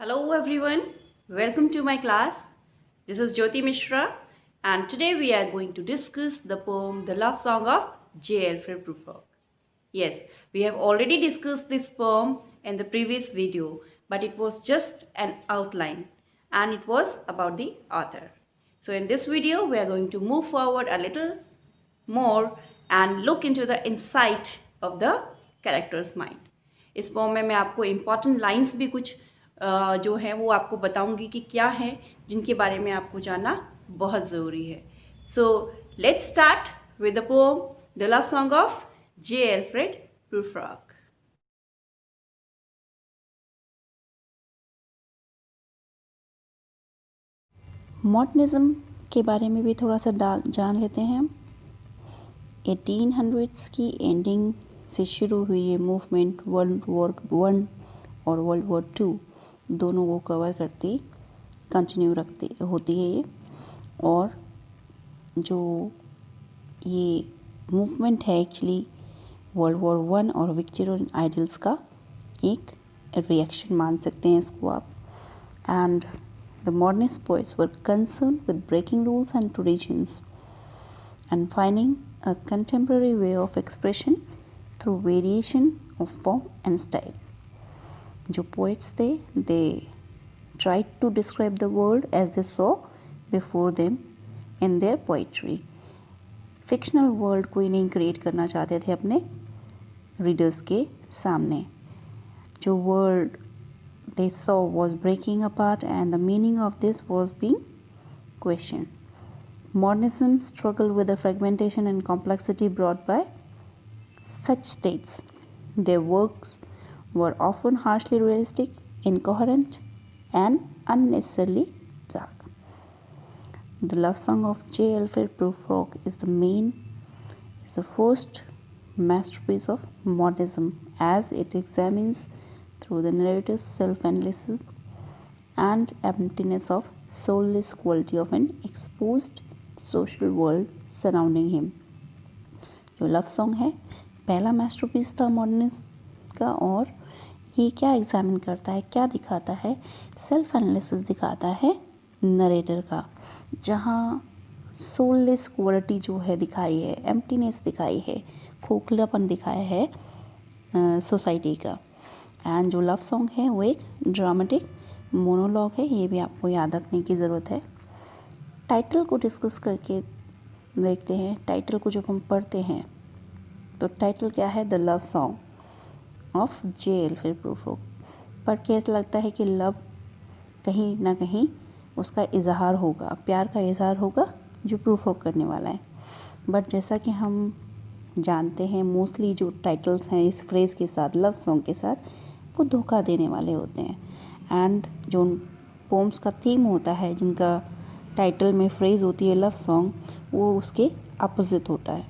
Hello everyone, welcome to my class. This is Jyoti Mishra and today we are going to discuss the poem The Love Song of J. Alfred Prufrock. Yes, we have already discussed this poem in the previous video, but it was just an outline and it was about the author. So in this video we are going to move forward a little more and look into the insight of the character's mind. इस pome में मैं आपको important lines भी कुछ जो है वो आपको बताऊंगी कि क्या है जिनके बारे में आपको जानना बहुत ज़रूरी है. So let's start with the pome the love song of J. Alfred Prufrock. Modernism के बारे में भी थोड़ा सा जान लेते हैं हम. 1800s की एंडिंग से शुरू हुई ये मूवमेंट वर्ल्ड वॉर 1 और वर्ल्ड वॉर 2 दोनों को कवर करती कंटिन्यू रखती होती है ये. और जो ये मूवमेंट है एक्चुअली वर्ल्ड वॉर 1 और विक्टोरियन आइडल्स का एक रिएक्शन मान सकते हैं इसको आप. And the modernist poets were concerned with breaking rules and traditions and finding a contemporary way of expression through variation of form and style. जो poets थे, they tried to describe the world as they saw before them in their poetry. Fictional world कोई नहीं create करना चाहते थे अपने readers के सामने. जो world they saw was breaking apart and the meaning of this was being questioned. Modernism struggled with the fragmentation and complexity brought by such states. Their works were often harshly realistic, incoherent, and unnecessarily dark. The Love Song of J. Alfred Prufrock is the first masterpiece of modernism as it examines through the narrative's self-analysis and emptiness of soulless quality of an exposed social world surrounding him. जो love song है पहला masterpiece था modernism का और ये क्या examine करता है, क्या दिखाता है, सेल्फ एनालिसिस दिखाता है नरेटर का, जहाँ सोललेस क्वालिटी जो है दिखाई है, एम्प्टीनेस दिखाई है, खोखलापन दिखाया है सोसाइटी का. एंड जो लव सॉन्ग है वो एक ड्रामेटिक मोनोलॉग है, ये भी आपको याद रखने की ज़रूरत है. टाइटल को डिस्कस करके देखते हैं. टाइटल को जब हम पढ़ते हैं तो टाइटल क्या है, the love song of J. Alfred Prufrock. पढ़ के ऐसा लगता है कि लव कहीं ना कहीं उसका इजहार होगा, प्यार का इजहार होगा जो प्रूफ्रोक करने वाला है. बट जैसा कि हम जानते हैं मोस्टली जो टाइटल्स हैं इस फ्रेज़ के साथ, लव सॉन्ग के साथ, वो धोखा देने वाले होते हैं. एंड जो पोम्स का थीम होता है, जिनका टाइटल में फ्रेज़ होती है लव सॉन्ग, वो उसके अपोजिट होता है.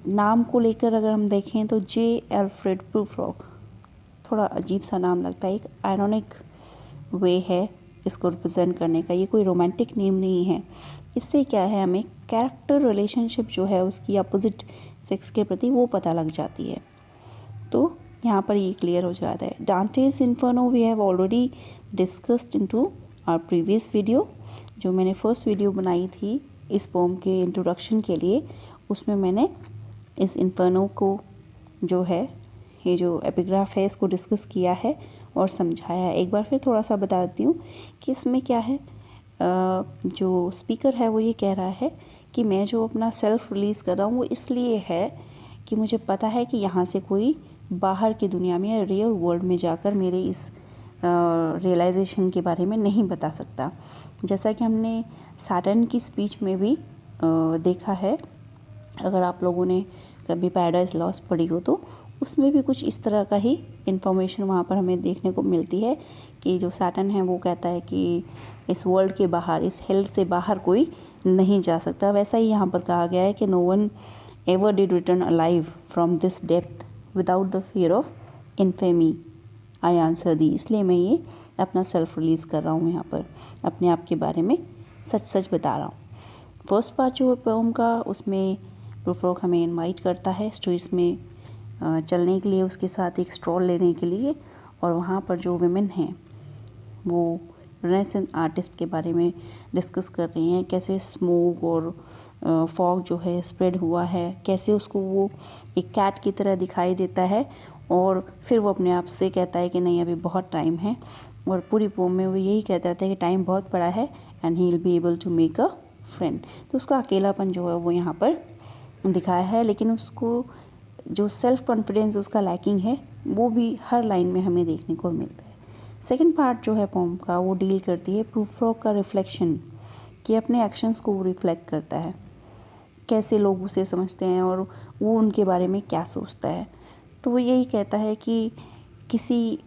नाम को लेकर अगर हम देखें तो जे. एल्फ्रेड प्रूफ्रोक थोड़ा अजीब सा नाम लगता है. एक आयरॉनिक वे है इसको रिप्रेजेंट करने का. ये कोई रोमांटिक नेम नहीं है. इससे क्या है, हमें कैरेक्टर रिलेशनशिप जो है उसकी अपोजिट सेक्स के प्रति वो पता लग जाती है. तो यहाँ पर ये क्लियर हो जाता है. Dante's inferno we have already discussed into our previous video. जो मैंने फर्स्ट वीडियो बनाई थी इस पोम के इंट्रोडक्शन के लिए, उसमें मैंने इस इन्फर्नो को जो है, ये जो एपिग्राफ है, इसको डिस्कस किया है और समझाया है. एक बार फिर थोड़ा सा बता देती हूँ कि इसमें क्या है. जो स्पीकर है वो ये कह रहा है कि मैं जो अपना सेल्फ रिलीज़ कर रहा हूँ वो इसलिए है कि मुझे पता है कि यहाँ से कोई बाहर की दुनिया में या रियल वर्ल्ड में जाकर मेरे इस रियलाइजेशन के बारे में नहीं बता सकता. जैसा कि हमने सैटर्न की स्पीच में भी देखा है, अगर आप लोगों ने कभी पैराडाइज लॉस्ट पढ़ी हो तो उसमें भी कुछ इस तरह का ही इन्फॉर्मेशन वहाँ पर हमें देखने को मिलती है कि जो सैटर्न है वो कहता है कि इस वर्ल्ड के बाहर, इस हेल से बाहर कोई नहीं जा सकता. वैसा ही यहाँ पर कहा गया है कि no one ever did return alive from this depth without the fear of infamy I answer thee. इसलिए मैं ये अपना सेल्फ रिलीज़ कर रहा हूँ, यहाँ पर अपने आप के बारे में सच सच बता रहा हूँ. फर्स्ट पार्ट जो है पोम का, उसमें प्रूफ्रोक हमें इनवाइट करता है स्ट्रीट्स में चलने के लिए, उसके साथ एक स्ट्रॉल लेने के लिए. और वहाँ पर जो वुमेन हैं वो रेनेसेंस आर्टिस्ट के बारे में डिस्कस कर रहे हैं, कैसे स्मोक और फॉग जो है स्प्रेड हुआ है, कैसे उसको वो एक कैट की तरह दिखाई देता है और फिर वो अपने आप से कहता है कि नहीं अभी बहुत टाइम है। और पूरी पोम में वो यही कहता था कि टाइम बहुत पड़ा है and he will be able to make a friend. तो उसका अकेलापन जो है वो यहाँ पर दिखाया है, लेकिन उसको जो सेल्फ कॉन्फिडेंस उसका लैकिंग है वो भी हर लाइन में हमें देखने को मिलता है। सेकंड पार्ट जो है पोम का वो डील करती है प्रूफ फ्रॉग का रिफ्लेक्शन, कि अपने एक्शंस को वो रिफ्लेक्ट करता है, कैसे लोग उसे समझते हैं और वो उनके बारे में क्या सोचता है। तो वो यही कहता है कि किसी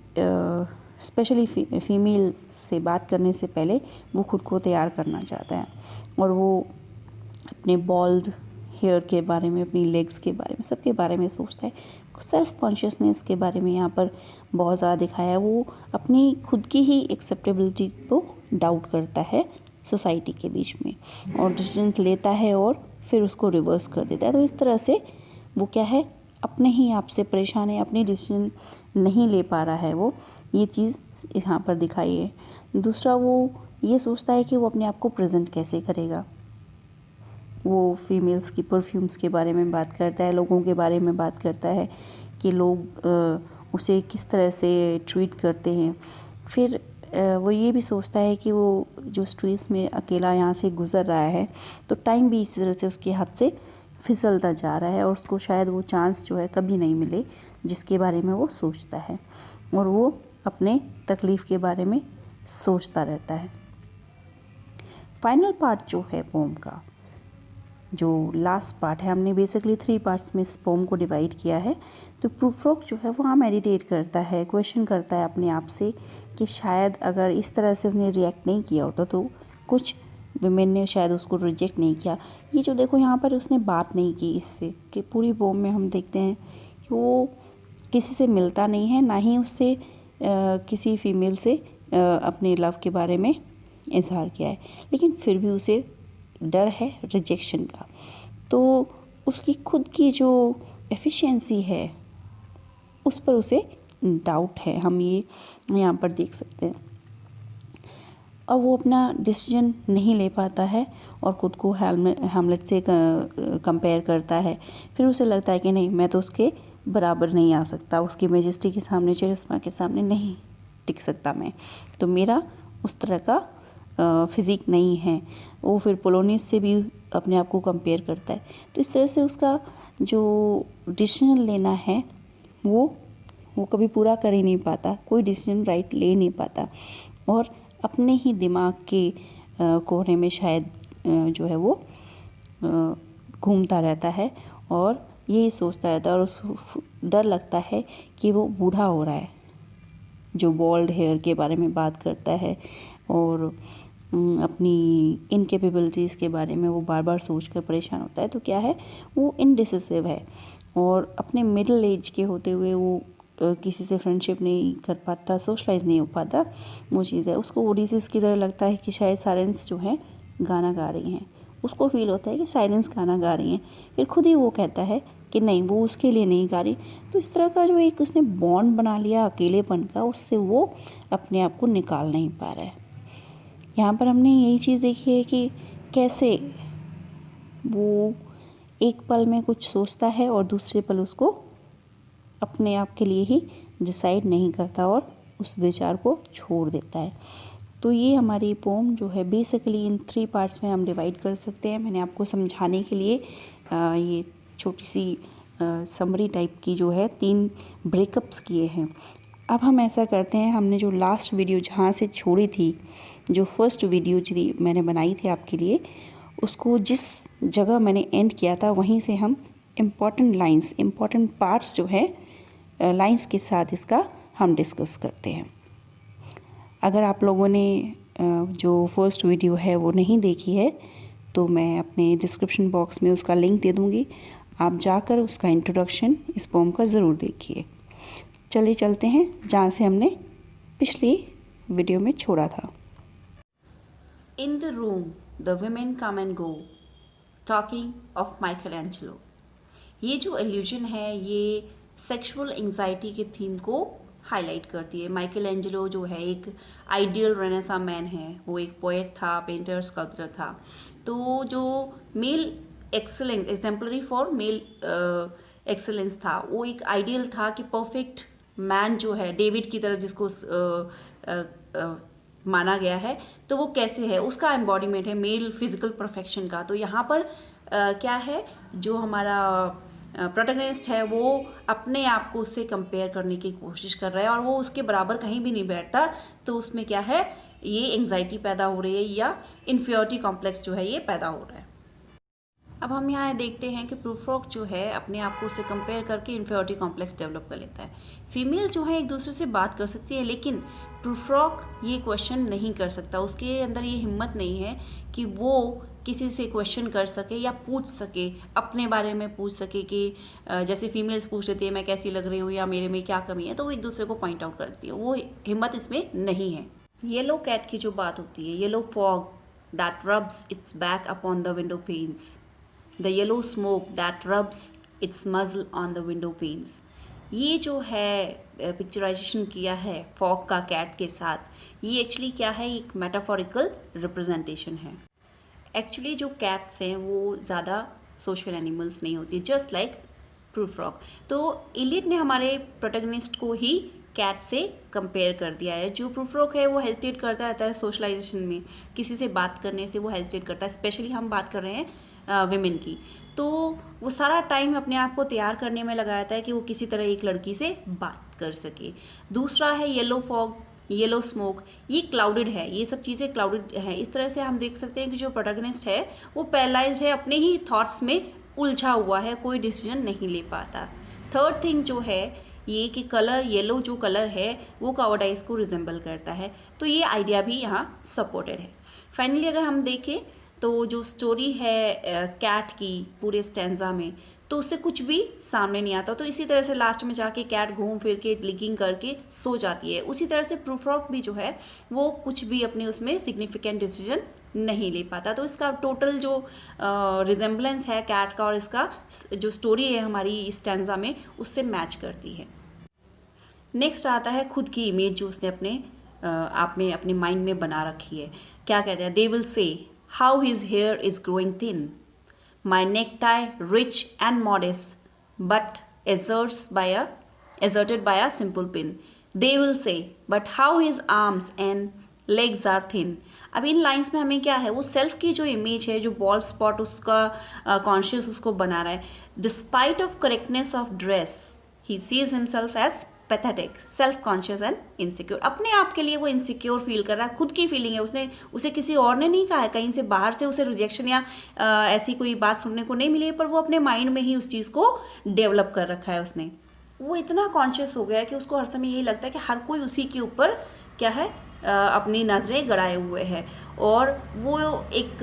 स्पेशली फीमेल से बात करने से पहले वो खुद को तैयार करना चाहता है और वो अपने बॉल्ड हेयर के बारे में, अपनी लेग्स के बारे में, सबके बारे में सोचता है। सेल्फ कॉन्शियसनेस के बारे में यहाँ पर बहुत ज़्यादा दिखाया है। वो अपनी खुद की ही एक्सेप्टेबिलिटी को डाउट करता है सोसाइटी के बीच में और डिसीजन लेता है और फिर उसको रिवर्स कर देता है। तो इस तरह से वो क्या है, अपने ही आप से परेशान है, अपनी डिसीजन नहीं ले पा रहा है वो, ये चीज़ यहाँ पर दिखाई है। दूसरा वो ये सोचता है कि वो अपने आप को प्रेजेंट कैसे करेगा। वो फीमेल्स की परफ्यूम्स के बारे में बात करता है, लोगों के बारे में बात करता है कि लोग उसे किस तरह से ट्रीट करते हैं। फिर वो ये भी सोचता है कि वो जो स्ट्रीट्स में अकेला यहाँ से गुज़र रहा है तो टाइम भी इसी तरह से उसके हाथ से फिसलता जा रहा है और उसको शायद वो चांस जो है कभी नहीं मिले जिसके बारे में वो सोचता है, और वो अपने तकलीफ़ के बारे में सोचता रहता है। फाइनल पार्ट जो है पोम का, जो लास्ट पार्ट है, हमने बेसिकली 3 पार्ट्स में इस पोम को डिवाइड किया है। तो प्रूफ फ्रॉग जो है वहाँ मेडिटेट करता है, क्वेश्चन करता है अपने आप से कि शायद अगर इस तरह से उसने रिएक्ट नहीं किया होता तो कुछ विमेन ने शायद उसको रिजेक्ट नहीं किया। ये जो देखो यहाँ पर उसने बात नहीं की इससे, कि पूरी पोम में हम देखते हैं कि वो किसी से मिलता नहीं है, ना ही उससे किसी फीमेल से अपने लव के बारे में इजहार किया है, लेकिन फिर भी उसे डर है रिजेक्शन का। तो उसकी खुद की जो एफिशिएंसी है उस पर उसे डाउट है, हम ये यहाँ पर देख सकते हैं। और वो अपना डिसीजन नहीं ले पाता है और ख़ुद को हैमलेट से कंपेयर करता है। फिर उसे लगता है कि नहीं, मैं तो उसके बराबर नहीं आ सकता, उसकी मेजेस्टी के सामने, चरिस्मा के सामने नहीं टिक सकता मैं, तो मेरा उस तरह का फिज़िक नहीं है। वो फिर पोलोनियस से भी अपने आप को कंपेयर करता है। तो इस तरह से उसका जो डिसीजन लेना है वो कभी पूरा कर ही नहीं पाता, कोई डिसीजन राइट ले नहीं पाता और अपने ही दिमाग के कोने में शायद जो है वो घूमता रहता है और यही सोचता रहता है और उसको डर लगता है कि वो बूढ़ा हो रहा है। जो बॉल्ड हेयर के बारे में बात करता है और अपनी इनकेपेबिलिटीज़ के बारे में वो बार बार सोचकर परेशान होता है। तो क्या है, वो इनडिसिसिव है और अपने मिडिल एज के होते हुए वो किसी से फ्रेंडशिप नहीं कर पाता, सोशलाइज नहीं हो पाता। वो चीज़ है, उसको ओडिसीज की तरह लगता है कि शायद साइलेंस जो है गाना गा रही हैं, उसको फील होता है कि साइलेंस गाना गा रही हैं, फिर खुद ही वो कहता है कि नहीं, वो उसके लिए नहीं गा रही। तो इस तरह का जो एक उसने बॉन्ड बना लिया अकेलेपन का, उससे वो अपने आप को निकाल नहीं पा रहा है। यहाँ पर हमने यही चीज़ देखी है कि कैसे वो एक पल में कुछ सोचता है और दूसरे पल उसको अपने आप के लिए ही डिसाइड नहीं करता और उस विचार को छोड़ देता है। तो ये हमारी पोम जो है बेसिकली इन 3 पार्ट्स में हम डिवाइड कर सकते हैं। मैंने आपको समझाने के लिए ये छोटी सी समरी टाइप की जो है 3 ब्रेकअप्स किए हैं। अब हम ऐसा करते हैं, हमने जो लास्ट वीडियो जहाँ से छोड़ी थी, जो फर्स्ट वीडियो जो मैंने बनाई थी आपके लिए, उसको जिस जगह मैंने एंड किया था वहीं से हम इम्पॉर्टेंट लाइंस, इम्पॉर्टेंट पार्ट्स जो है लाइंस के साथ इसका हम डिस्कस करते हैं। अगर आप लोगों ने जो फर्स्ट वीडियो है वो नहीं देखी है तो मैं अपने डिस्क्रिप्शन बॉक्स में उसका लिंक दे दूँगी, आप जाकर उसका इंट्रोडक्शन इस पोम का ज़रूर देखिए। चलिए चलते हैं जहाँ से हमने पिछली वीडियो में छोड़ा था। In the room, the women come and go, talking of Michelangelo. ये जो एल्यूजन है ये सेक्सुअल एंजाइटी के थीम को हाईलाइट करती है। माइकल एंजेलो जो है एक आइडियल रेनेसां मैन है, वो एक पोएट था, पेंटर, स्कल्पचर था। तो जो male excellence, exemplary for male excellence था, वो एक आइडियल था कि परफेक्ट मैन जो है डेविड की तरह जिसको माना गया है, तो वो कैसे है, उसका एम्बॉडीमेंट है मेल फिजिकल परफेक्शन का। तो यहाँ पर क्या है, जो हमारा प्रोटैगनिस्ट है वो अपने आप को उससे कंपेयर करने की कोशिश कर रहा है और वो उसके बराबर कहीं भी नहीं बैठता। तो उसमें क्या है, ये एंग्जाइटी पैदा हो रही है या इन्फीरियरिटी कॉम्प्लेक्स जो है ये पैदा हो रहा है। अब हम यहाँ देखते हैं कि प्रूफ्रॉक जो है अपने आप को उससे कंपेयर करके इन्फीरियरिटी कॉम्प्लेक्स डेवलप कर लेता है। फीमेल जो है एक दूसरे से बात कर सकती है, लेकिन प्रूफ्रॉक ये क्वेश्चन नहीं कर सकता। उसके अंदर ये हिम्मत नहीं है कि वो किसी से क्वेश्चन कर सके या पूछ सके, अपने बारे में पूछ सके कि जैसे फीमेल्स पूछ लेती है मैं कैसी लग रही हूँ या मेरे में क्या कमी है, तो वो एक दूसरे को पॉइंट आउट करती है। वो हिम्मत इसमें नहीं है। येलो कैट की जो बात होती है, yellow fog that rubs it's back upon the window panes, the yellow smoke that rubs its muzzle on the window panes। ये जो है पिक्चराइजेशन किया है फॉग का कैट के साथ, ये एक्चुअली क्या है, एक मेटाफोरिकल रिप्रेजेंटेशन है। एक्चुअली जो कैट्स हैं वो ज़्यादा सोशल एनिमल्स नहीं होती, जस्ट लाइक प्रूफ्रॉक। तो इलियट ने हमारे प्रोटैगनिस्ट को ही कैट से कंपेयर कर दिया है। जो प्रूफ्रॉक है वो हेजिटेट करता रहता है सोशलाइजेशन में, किसी से बात करने से वो हेजिटेट करता है। स्पेशली हम बात कर रहे हैं विमेन की, तो वो सारा टाइम अपने आप को तैयार करने में लगाता है कि वो किसी तरह एक लड़की से बात कर सके। दूसरा है येलो फॉग, येलो स्मोक, ये क्लाउडेड है, ये सब चीज़ें क्लाउडेड हैं। इस तरह से हम देख सकते हैं कि जो प्रोटैगनिस्ट है वो पैरालाइज्ड है, अपने ही थॉट्स में उलझा हुआ है, कोई डिसीजन नहीं ले पाता। थर्ड थिंग जो है ये कि कलर, येलो जो कलर है वो कावर्डाइज को रिजेंबल करता है, तो ये आइडिया भी यहाँ सपोर्टेड है। फाइनली अगर हम देखें तो जो स्टोरी है कैट की पूरे स्टैंजा में, तो उससे कुछ भी सामने नहीं आता। तो इसी तरह से लास्ट में जाके कैट घूम फिर के लिगिंग करके सो जाती है। उसी तरह से प्रूफ्रॉक भी जो है वो कुछ भी अपने उसमें सिग्निफिकेंट डिसीजन नहीं ले पाता। तो इसका टोटल जो रिजेम्बलेंस है कैट का और इसका जो स्टोरी है हमारी स्टैंजा में, उससे मैच करती है। नेक्स्ट आता है खुद की इमेज जो उसने अपने आप में, अपने माइंड में बना रखी है। क्या कहते हैं, they will say how his hair is growing thin, my necktie rich and modest, but asserted by a simple pin. They will say, but how his arms and legs are thin। अब इन lines में हमें क्या है, वो self की जो image है, जो बॉल्ड स्पॉट उसका कॉन्शियस उसको बना रहा है। Despite of correctness of dress he sees himself as pathetic, self conscious and insecure. अपने आप के लिए वो इनसिक्योर फील कर रहा है, खुद की फीलिंग है, उसने उसे किसी और ने नहीं कहा है, कहीं से बाहर से उसे रिजेक्शन या ऐसी कोई बात सुनने को नहीं मिली है, पर वो अपने माइंड में ही उस चीज़ को डेवलप कर रखा है उसने। वो इतना कॉन्शियस हो गया है कि उसको हर समय यही लगता है कि हर कोई उसी के ऊपर क्या है, अपनी नज़रें गड़ाए हुए है, और वो एक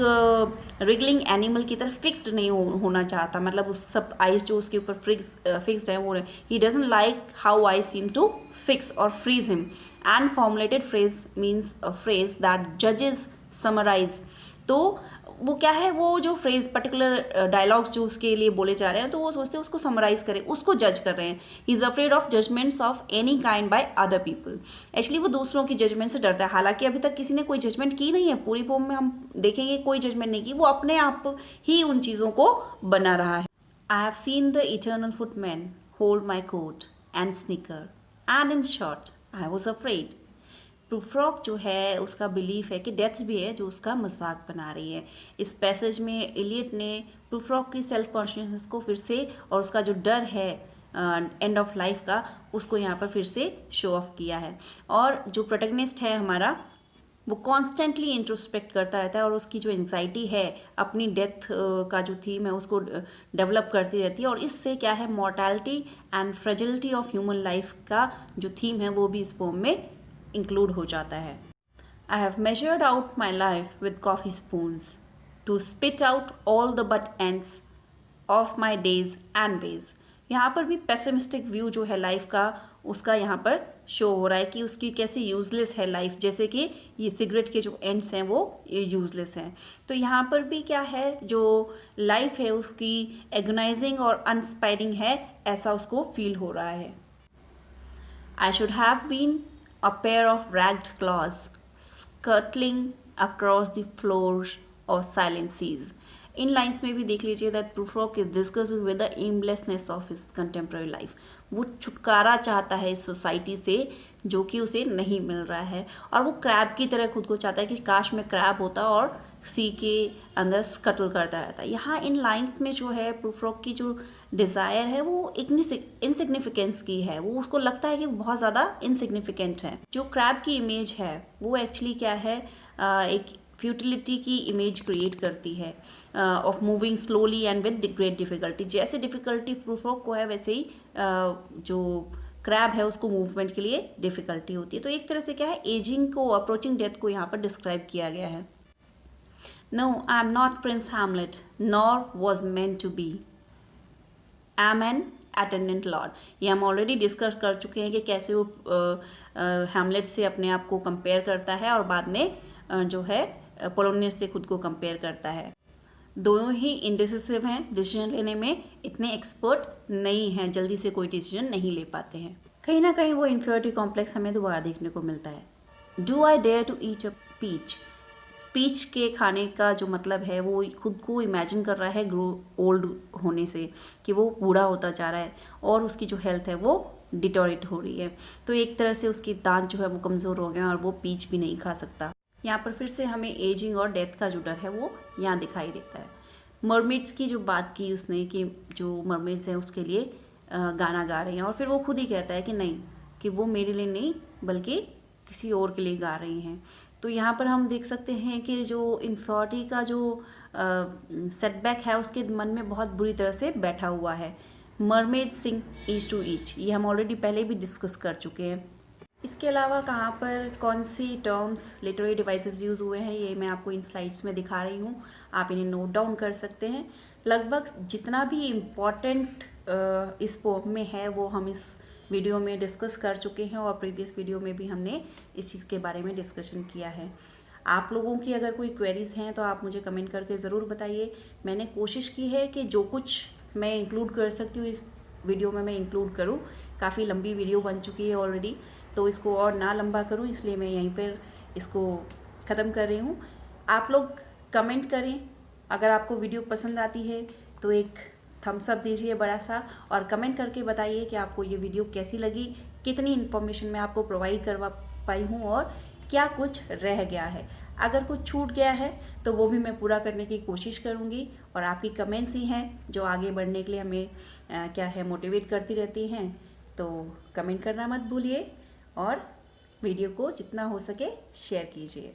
रिगलिंग एनिमल की तरह फिक्स्ड नहीं होना चाहता। मतलब उस सब आइज जो उसके ऊपर फिक्स्ड है, वो ही doesn't like how I seem to fix और freeze him. And formulated phrase means a phrase that जजेस समराइज। तो वो क्या है, वो जो फ्रेज पर्टिकुलर डायलॉग्स जो उसके लिए बोले जा रहे हैं, तो वो सोचते हैं उसको समराइज करें, उसको जज कर रहे हैं। He is afraid of judgements of any kind by other people. Actually वो दूसरों की जजमेंट से डरता है, हालांकि अभी तक किसी ने कोई जजमेंट की नहीं है, पूरी पोम में हम देखेंगे कोई जजमेंट नहीं की, वो अपने आप ही उन चीज़ों को बना रहा है। I have seen the eternal footman hold my coat and snicker and in short I was afraid. Prufrock जो है उसका बिलीफ है कि डेथ भी है जो उसका मजाक बना रही है। इस पैसेज में इलियट ने प्रूफ्रॉक की सेल्फ कॉन्शियसनेस को फिर से, और उसका जो डर है एंड ऑफ लाइफ का, उसको यहाँ पर फिर से शो ऑफ किया है। और जो प्रोटैगनिस्ट है हमारा, वो कॉन्स्टेंटली इंट्रोस्पेक्ट करता रहता है और उसकी जो एंग्जाइटी है अपनी डेथ का जो थीम है उसको डेवलप करती रहती है। और इससे क्या है, mortality and fragility of human life का जो थीम है वो भी इस पोम में इंक्लूड हो जाता है। I have measured out my life with coffee spoons to spit out all the butt ends of my days and ways। यहाँ पर भी पेसिमिस्टिक व्यू जो है लाइफ का, उसका यहाँ पर शो हो रहा है कि उसकी कैसे यूजलेस है लाइफ, जैसे कि ये सिगरेट के जो एंड्स हैं वो यूजलेस हैं। तो यहाँ पर भी क्या है, जो लाइफ है उसकी एगोनाइजिंग और अनस्पायरिंग है, ऐसा उसको फील हो रहा है। I should have been a pair of ragged claws scuttling across the floors of silent seas. इन लाइन्स में भी देख लीजिए that Prufrock is discussing with the aimlessness of his contemporary life. वो छुटकारा चाहता है इस सोसाइटी से जो कि उसे नहीं मिल रहा है, और वो क्रैब की तरह खुद को चाहता है कि काश में क्रैब होता और सी के अंदर स्कटल करता रहता है. यहाँ इन लाइन्स में जो है प्रूफ्रॉक की जो डिज़ायर है वो इनसिग्निफिकेंस की है. वो उसको लगता है कि वो बहुत ज़्यादा इनसिग्निफिकेंट है. जो क्रैब की इमेज है वो एक्चुअली क्या है, एक फ्यूटिलिटी की इमेज क्रिएट करती है of moving slowly and with great difficulty. जैसे डिफिकल्टी प्रूफ्रॉक को है वैसे ही जो क्रैब है उसको मूवमेंट के लिए डिफिकल्टी होती है. तो एक तरह से क्या है, एजिंग को, अप्रोचिंग डेथ को यहाँ पर डिस्क्राइब किया गया है. No, I am not Prince Hamlet nor was meant to be. I am an attendant lord. ये हम ऑलरेडी डिस्कस कर चुके हैं कि कैसे वो हैमलेट से अपने आप को कंपेयर करता है और बाद में जो है पोलोनियस से खुद को कंपेयर करता है. दोनों ही इंडिसिसिव हैं, डिसीजन लेने में इतने एक्सपर्ट नहीं हैं, जल्दी से कोई डिसीजन नहीं ले पाते हैं. कहीं ना कहीं वो इन्फीरियरिटी कॉम्प्लेक्स हमें दोबारा देखने को मिलता है. Do I dare to eat a peach. Peach के खाने का जो मतलब है वो खुद को इमेजिन कर रहा है ग्रो ओल्ड होने से, कि वो बूढ़ा होता जा रहा है और उसकी जो हेल्थ है वो डिटोरेट हो रही है. तो एक तरह से उसके दांत जो है वो कमज़ोर हो गए हैं और वो पीच भी नहीं खा सकता. यहाँ पर फिर से हमें एजिंग और डेथ का जो डर है वो यहाँ दिखाई देता है. मरमेड्स की जो बात की उसने कि जो मरमेड्स हैं उसके लिए गाना गा रही हैं, और फिर वो खुद ही कहता है कि नहीं, कि वो मेरे लिए नहीं बल्कि किसी और के लिए गा रही हैं. तो यहाँ पर हम देख सकते हैं कि जो इन्फियोरिटी का जो सेटबैक है उसके मन में बहुत बुरी तरह से बैठा हुआ है. Mermaid sing each to each, ये हम ऑलरेडी पहले भी डिस्कस कर चुके हैं. इसके अलावा कहाँ पर कौन सी टर्म्स, लिटरेरी डिवाइसेस यूज़ हुए हैं ये मैं आपको इन स्लाइड्स में दिखा रही हूँ. आप इन्हें नोट डाउन कर सकते हैं. लगभग जितना भी इम्पॉर्टेंट इस पोएम में है वो हम इस वीडियो में डिस्कस कर चुके हैं, और प्रीवियस वीडियो में भी हमने इस चीज़ के बारे में डिस्कशन किया है. आप लोगों की अगर कोई क्वेरीज़ हैं तो आप मुझे कमेंट करके ज़रूर बताइए. मैंने कोशिश की है कि जो कुछ मैं इंक्लूड कर सकती हूँ इस वीडियो में मैं इंक्लूड करूँ. काफ़ी लंबी वीडियो बन चुकी है ऑलरेडी, तो इसको और ना लंबा करूँ इसलिए मैं यहीं पर इसको ख़त्म कर रही हूँ. आप लोग कमेंट करें, अगर आपको वीडियो पसंद आती है तो एक थम्स अप दीजिए बड़ा सा, और कमेंट करके बताइए कि आपको ये वीडियो कैसी लगी, कितनी इन्फॉर्मेशन मैं आपको प्रोवाइड करवा पाई हूँ और क्या कुछ रह गया है. अगर कुछ छूट गया है तो वो भी मैं पूरा करने की कोशिश करूँगी, और आपकी कमेंट्स ही हैं जो आगे बढ़ने के लिए हमें क्या है मोटिवेट करती रहती हैं. तो कमेंट करना मत भूलिए और वीडियो को जितना हो सके शेयर कीजिए.